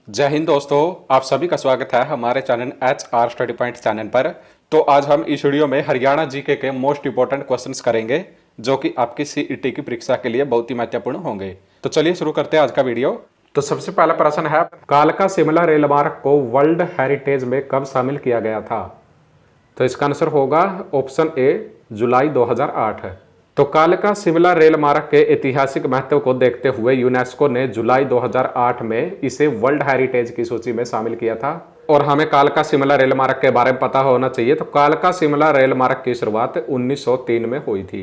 जय हिंद दोस्तों, आप सभी का स्वागत है हमारे channel HR study point channel पर। तो आज हम इस वीडियो में हरियाणा जीके के मोस्ट इंपोर्टेंट क्वेश्चंस करेंगे जो कि आपकी CET की परीक्षा के लिए बहुत ही महत्वपूर्ण होंगे। तो चलिए शुरू करते हैं आज का वीडियो। तो सबसे पहला प्रश्न है, कालका शिमला रेल मार्ग को वर्ल्ड हेरिटेज में कब शामिल किया गया था? तो इसका आंसर होगा ऑप्शन ए, जुलाई 2008। तो कालका शिमला रेल मार्ग के ऐतिहासिक महत्व को देखते हुए यूनेस्को ने जुलाई 2008 में इसे वर्ल्ड हेरिटेज की सूची में शामिल किया था। और हमें कालका शिमला रेल मार्ग के बारे में पता होना चाहिए। तो कालका शिमला रेल मार्ग की शुरुआत 1903 में हुई थी।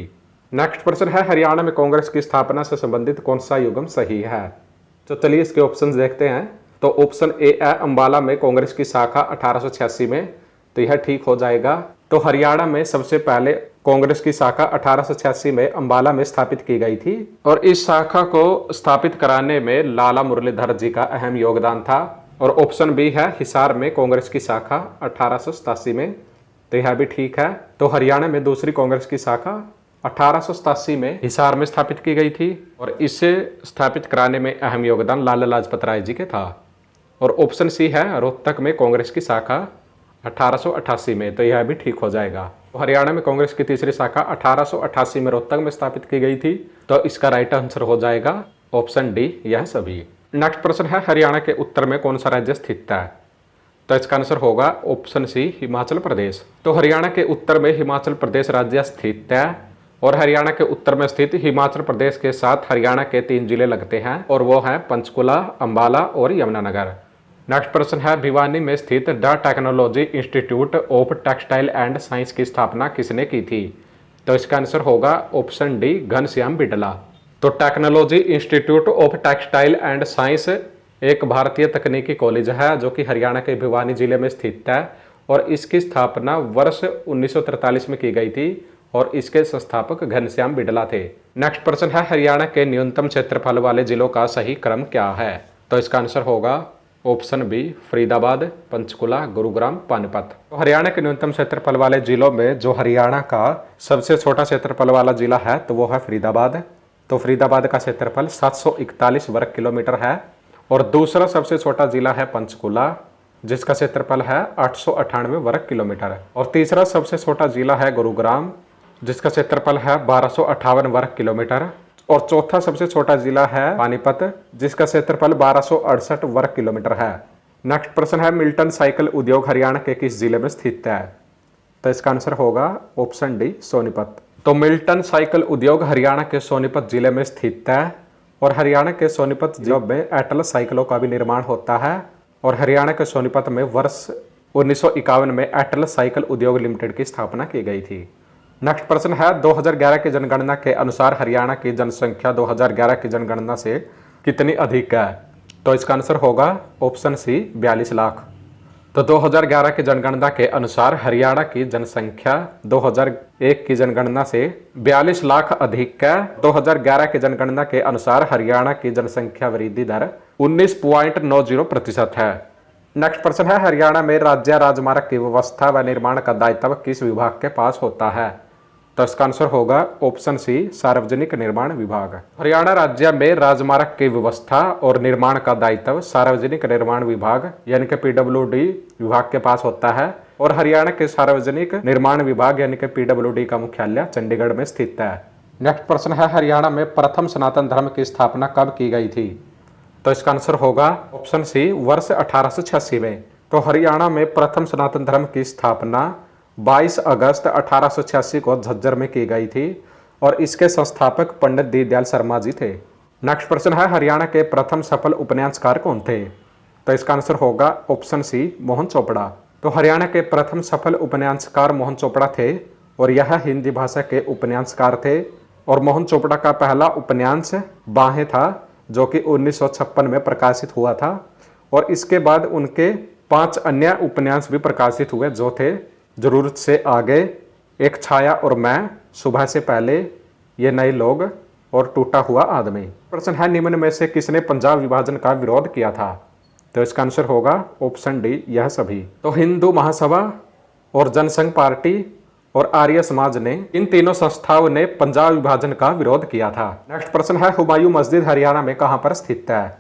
नेक्स्ट प्रश्न है, हरियाणा में कांग्रेस की स्थापना से संबंधित कौन सा युग्म सही है? तो चलिए इसके ऑप्शन देखते हैं। तो ऑप्शन ए है, अंबाला में कांग्रेस की शाखा 1886 में। तो यह ठीक हो जाएगा। तो हरियाणा में सबसे पहले कांग्रेस की शाखा 1886 में अंबाला में स्थापित की गई थी और इस शाखा को स्थापित कराने में लाला मुरलीधर जी का अहम योगदान था। और ऑप्शन बी है, हिसार में कांग्रेस की शाखा 1887 में। तो यह भी ठीक है। तो हरियाणा में दूसरी कांग्रेस की शाखा 1887 में हिसार में स्थापित की गई थी और इसे स्थापित कराने में अहम योगदान लाला लाजपत राय जी के था। और ऑप्शन सी है, रोहतक में कांग्रेस की शाखा 1888 में। तो यह भी ठीक हो जाएगा। तो हरियाणा में कांग्रेस की तीसरी शाखा 1888 में रोहतक में स्थापित की गई थी। तो इसका राइट आंसर हो जाएगा ऑप्शन डी, यह सभी। नेक्स्ट प्रश्न है, हरियाणा के उत्तर में कौन सा राज्य स्थित है? तो इसका आंसर होगा ऑप्शन सी, हिमाचल प्रदेश। तो हरियाणा के उत्तर में हिमाचल प्रदेश राज्य स्थित है और हरियाणा के उत्तर में स्थित हिमाचल प्रदेश के साथ हरियाणा के 3 जिले लगते हैं और वो हैं पंचकुला, अंबाला और यमुनानगर। नेक्स्ट प्रश्न है, भिवानी में स्थित the technology institute of textile and science की स्थापना किसने की थी? तो इसका आंसर होगा ऑप्शन डी, घनश्याम बिड़ला। तो technology institute of textile and science एक भारतीय तकनीकी कॉलेज है जो कि हरियाणा के भिवानी जिले में स्थित है और इसकी स्थापना वर्ष 1943 में की गई थी और इसके संस्थापक घनश्याम बिड़ला थे। नेक्स्ट प्रश्न है, हरियाणा के न्यूनतम क्षेत्रफल वाले जिलों का सही क्रम क्या है? तो इसका आंसर होगा ऑप्शन बी, फरीदाबाद, पंचकुला, गुरुग्राम, पानीपत। तो हरियाणा के न्यूनतम क्षेत्रफल वाले जिलों में जो हरियाणा का सबसे छोटा क्षेत्रफल वाला जिला है तो वो है फरीदाबाद। तो फरीदाबाद का क्षेत्रफल 741 वर्ग किलोमीटर है। और दूसरा सबसे छोटा जिला है पंचकुला जिसका क्षेत्रफल है 898 वर्ग किलोमीटर। और तीसरा सबसे छोटा जिला है गुरुग्राम जिसका क्षेत्रफल है 1258 वर्ग किलोमीटर। और चौथा सबसे छोटा जिला है पानीपत जिसका क्षेत्रफल 1268 वर्ग किलोमीटर है। नेक्स्ट प्रश्न है, मिल्टन साइकिल उद्योग हरियाणा के किस जिले में स्थित है? तो इसका आंसर होगा ऑप्शन डी, सोनीपत। तो मिल्टन साइकिल उद्योग हरियाणा के सोनीपत जिले में स्थित है और हरियाणा के सोनीपत जिले में एटलस साइकिलों का भी निर्माण होता है और हरियाणा के सोनीपत में वर्ष 1951 में एटलस साइकिल उद्योग लिमिटेड की स्थापना की गई थी। नेक्स्ट प्रश्न है, 2011 की जनगणना के अनुसार हरियाणा की जनसंख्या 2011 की जनगणना से कितनी अधिक है? तो इसका आंसर होगा ऑप्शन सी, 42 लाख। तो 2011 की जनगणना के अनुसार हरियाणा की जनसंख्या 2001 की जनगणना से 42 लाख अधिक है। 2011 की जनगणना के अनुसार हरियाणा की जनसंख्या वृद्धि दर 19.90% है। नेक्स्ट प्रश्न है, हरियाणा में राज्य राजमार्ग की व्यवस्था व निर्माण का दायित्व किस विभाग के पास होता है? तो इसका आंसर होगा ऑप्शन सी, सार्वजनिक निर्माण विभाग। हरियाणा राज्य में राजमार्ग की व्यवस्था और निर्माण का दायित्व सार्वजनिक निर्माण विभाग यानी कि PWD विभाग के पास होता है और हरियाणा के सार्वजनिक निर्माण विभाग यानी कि PWD का मुख्यालय चंडीगढ़ में स्थित है। नेक्स्ट प्रश्न है, हरियाणा में प्रथम सनातन धर्म की स्थापना कब की गई थी? तो इसका आंसर होगा ऑप्शन सी, वर्ष 1886 में। तो हरियाणा में प्रथम सनातन धर्म की स्थापना 22 अगस्त 1886 को झज्जर में की गई थी और इसके संस्थापक पंडित दीनदयाल शर्मा जी थे। नेक्स्ट प्रश्न है, हरियाणा के प्रथम सफल उपन्यासकार कौन थे? तो इसका आंसर होगा ऑप्शन सी, मोहन चोपड़ा। तो हरियाणा के प्रथम सफल उपन्यासकार मोहन चोपड़ा थे और यह हिंदी भाषा के उपन्यासकार थे और मोहन चोपड़ा का पहला उपन्यास बाहें था जो कि 1956 में प्रकाशित हुआ था और इसके बाद उनके 5 अन्य उपन्यास भी प्रकाशित हुए जो थे जरूरत से आगे, एक छाया और मैं, सुबह से पहले, ये नए लोग और टूटा हुआ आदमी। प्रश्न है, निम्न में से किसने पंजाब विभाजन का विरोध किया था? तो इसका आंसर होगा ऑप्शन डी, यह सभी। तो हिंदू महासभा और जनसंघ पार्टी और आर्य समाज ने, इन तीनों संस्थाओं ने पंजाब विभाजन का विरोध किया था। नेक्स्ट प्रश्न है, हुमायूं मस्जिद हरियाणा में कहां पर स्थित है?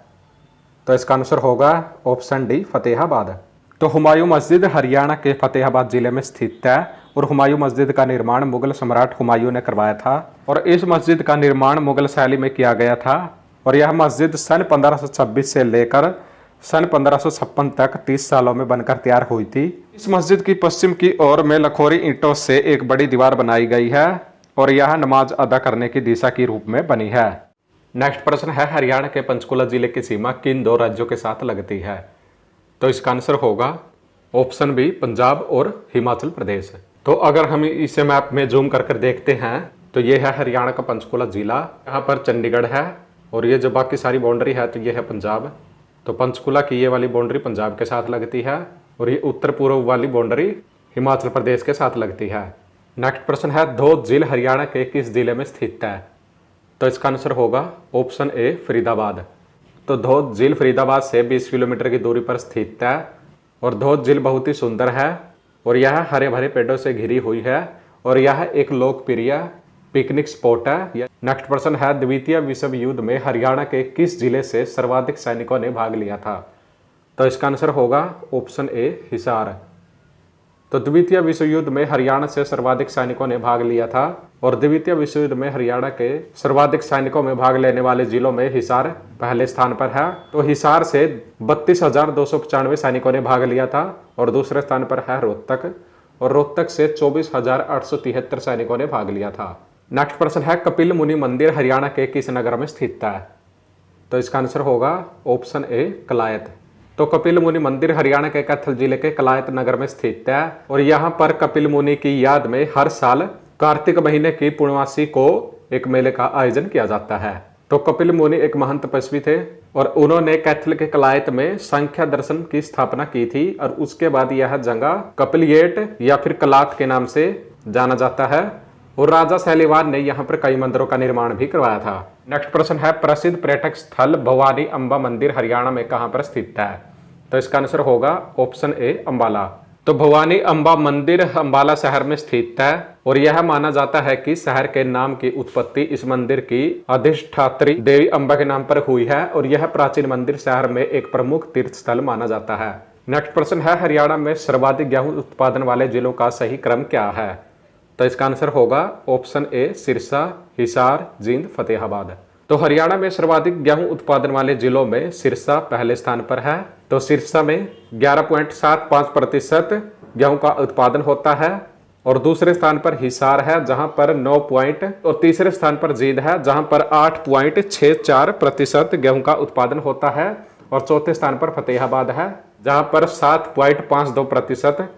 तो इसका आंसर होगा ऑप्शन डी फतेहाबाद। तो हुमायूं मस्जिद हरियाणा के फतेहाबाद जिले में स्थित है और हुमायूं मस्जिद का निर्माण मुगल सम्राट हुमायूं ने करवाया था और इस मस्जिद का निर्माण मुगल शैली में किया गया था और यह मस्जिद सन 1526 से लेकर सन 1556 तक 30 सालों में बनकर तैयार हुई थी। इस मस्जिद की पश्चिम की ओर में लखोरी ईंटों से एक बड़ी दीवार बनाई गई है और यह नमाज अदा करने की दिशा के रूप में बनी है। नेक्स्ट प्रश्न है, हरियाणा के पंचकुला जिले की सीमा किन दो राज्यों के साथ लगती है? तो इसका आंसर होगा ऑप्शन बी पंजाब और हिमाचल प्रदेश। तो अगर हम इसे मैप में जूम कर देखते हैं तो ये है हरियाणा का पंचकुला जिला, यहाँ पर चंडीगढ़ है और ये जो बाकी सारी बाउंड्री है तो ये है पंजाब। तो पंचकुला की ये वाली बाउंड्री पंजाब के साथ लगती है और ये उत्तर पूर्व वाली बाउंड्री हिमाचल प्रदेश के साथ लगती है। नेक्स्ट प्रश्न है, धौत झील हरियाणा के किस जिले में स्थित है? तो इसका आंसर होगा ऑप्शन ए फरीदाबाद। तो धौत झील फरीदाबाद से 20 किलोमीटर की दूरी पर स्थित है और धौत झील बहुत ही सुंदर है और यह हरे भरे पेड़ों से घिरी हुई है और यह एक लोकप्रिय पिकनिक स्पॉट है। नेक्स्ट प्रश्न है, द्वितीय विश्व युद्ध में हरियाणा के किस जिले से सर्वाधिक सैनिकों ने भाग लिया था? तो इसका आंसर होगा ऑप्शन ए हिसार। तो द्वितीय विश्व युद्ध में हरियाणा से सर्वाधिक सैनिकों ने भाग लिया था और द्वितीय विश्व युद्ध में हरियाणा के सर्वाधिक सैनिकों में भाग लेने वाले जिलों में हिसार पहले स्थान पर है। तो हिसार से 32,295 सैनिकों ने भाग लिया था और दूसरे स्थान पर है रोहतक और रोहतक से 24,873 सैनिकों ने भाग लिया था। नेक्स्ट प्रश्न है, कपिल मुनि मंदिर हरियाणा के किस नगर में स्थित है? तो इसका आंसर होगा ऑप्शन ए कलायत। तो कपिल मुनि मंदिर हरियाणा के कैथल जिले के कलायत नगर में स्थित है और यहाँ पर कपिल मुनि की याद में हर साल कार्तिक महीने की पूर्णमासी को एक मेले का आयोजन किया जाता है। तो कपिल मुनि एक महान तपस्वी थे और उन्होंने कैथल के कलायत में सांख्य दर्शन की स्थापना की थी और उसके बाद यह जगह कपिलयेट या फिर कलात के नाम से जाना जाता है और राजा शैलीवान ने यहाँ पर कई मंदिरों का निर्माण भी करवाया था। नेक्स्ट प्रश्न है, प्रसिद्ध पर्यटक स्थल भवानी अम्बा मंदिर हरियाणा में कहाँ पर स्थित है? तो इसका आंसर होगा ऑप्शन ए अंबाला। तो भवानी अम्बा मंदिर अंबाला शहर में स्थित है और यह माना जाता है कि शहर के नाम की उत्पत्ति इस मंदिर की अधिष्ठात्री देवी अम्बा के नाम पर हुई है और यह प्राचीन मंदिर शहर में एक प्रमुख तीर्थ स्थल माना जाता है। नेक्स्ट प्रश्न है, हरियाणा में सर्वाधिक गेहूं उत्पादन वाले जिलों का सही क्रम क्या है? तो इसका आंसर होगा ऑप्शन ए सिरसा, हिसार, जींद, फतेहाबाद। तो हरियाणा में सर्वाधिक गेहूं उत्पादन वाले जिलों में सिरसा पहले स्थान पर है। तो सिरसा में 11.75% गेहूं का उत्पादन होता है और दूसरे स्थान पर हिसार है जहां पर 9 और तीसरे स्थान पर जींद है जहां पर 8.64% गेहूं का उत्पादन होता है और चौथे स्थान पर फतेहाबाद है जहां पर 7.52%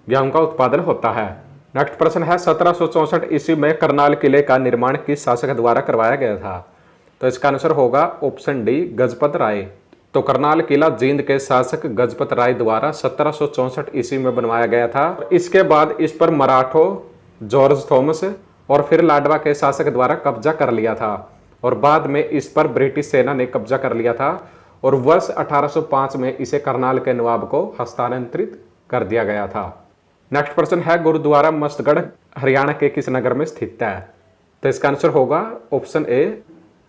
गेहूं का उत्पादन होता है। नेक्स्ट प्रश्न है, 1764 ईस्वी में करनाल किले का निर्माण किस शासक द्वारा करवाया गया था? तो इसका आंसर होगा ऑप्शन डी गजपत राय। तो करनाल किला जींद के शासक गजपत राय द्वारा 1764 ईस्वी में बनवाया गया था। इसके बाद इस पर मराठों, जॉर्ज थॉमस और फिर लाडवा के शासक द्वारा कब्जा कर लिया था और बाद में इस पर ब्रिटिश सेना ने कब्जा कर लिया था और वर्ष 1805 में इसे करनाल के नवाब को हस्तांतरित कर दिया गया था। नेक्स्ट प्रश्न है, गुरुद्वारा मस्तगढ़ हरियाणा के किस नगर में स्थित है? तो इसका आंसर होगा ऑप्शन ए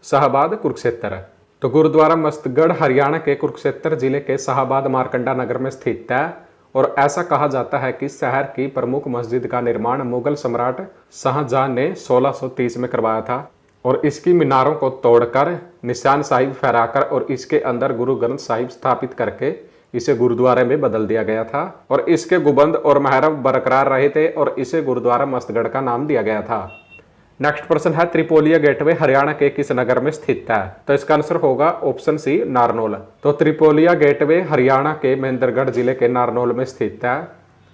शाहबाद कुरुक्षेत्र। तो गुरुद्वारा मस्तगढ़ हरियाणा के कुरुक्षेत्र जिले के शाहबाद मारकंडा नगर में स्थित है और ऐसा कहा जाता है कि शहर की प्रमुख मस्जिद का निर्माण मुगल सम्राट शाहजहां ने 1630 में करवाया था और इसकी मीनारों को तोड़कर निशान साहिब फहराकर और इसके अंदर गुरु ग्रंथ साहिब स्थापित करके इसे गुरुद्वारे में बदल दिया गया था और इसके गुंबद और महरब बरकरार रहे थे और इसे गुरुद्वारा मस्तगढ़ का नाम दिया गया था। नेक्स्ट प्रश्न है, त्रिपोलिया गेटवे हरियाणा के किस नगर में स्थित है? तो इसका आंसर होगा ऑप्शन सी नारनौल। तो त्रिपोलिया गेटवे हरियाणा के महेंद्रगढ़ जिले के नारनौल में स्थित है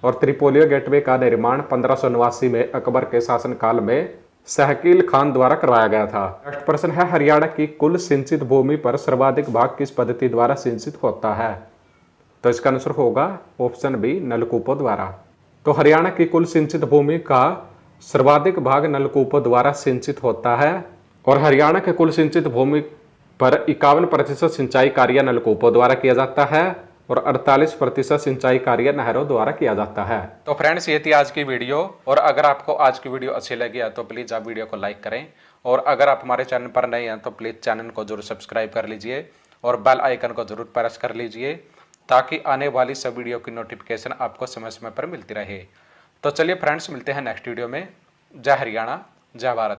और त्रिपोलिया गेटवे का निर्माण 1589 में अकबर के शासनकाल में शहकील खान द्वारा करवाया गया था। नेक्स्ट प्रश्न है, हरियाणा की कुल सिंचित भूमि पर सर्वाधिक भाग किस पद्धति द्वारा सिंचित होता है? तो इसका आंसर होगा ऑप्शन बी नलकूपों द्वारा। तो हरियाणा की कुल सिंचित भूमि का सर्वाधिक भाग नलकूपों द्वारा सिंचित होता है और हरियाणा के कुल सिंचित भूमि पर 51% सिंचाई कार्य नलकूपों द्वारा किया जाता है और 48% सिंचाई कार्य नहरों द्वारा किया जाता है। तो फ्रेंड्स, ये थी आज की वीडियो और अगर आपको आज की वीडियो अच्छी लगी है तो प्लीज़ आप वीडियो को लाइक करें और अगर आप हमारे चैनल पर नए हैं तो प्लीज़ चैनल को जरूर सब्सक्राइब कर लीजिए और बेल आइकन को जरूर प्रेस कर लीजिए ताकि आने वाली सब वीडियो की नोटिफिकेशन आपको समय समय पर मिलती रहे। तो चलिए फ्रेंड्स, मिलते हैं नेक्स्ट वीडियो में। जय हरियाणा, जय भारत।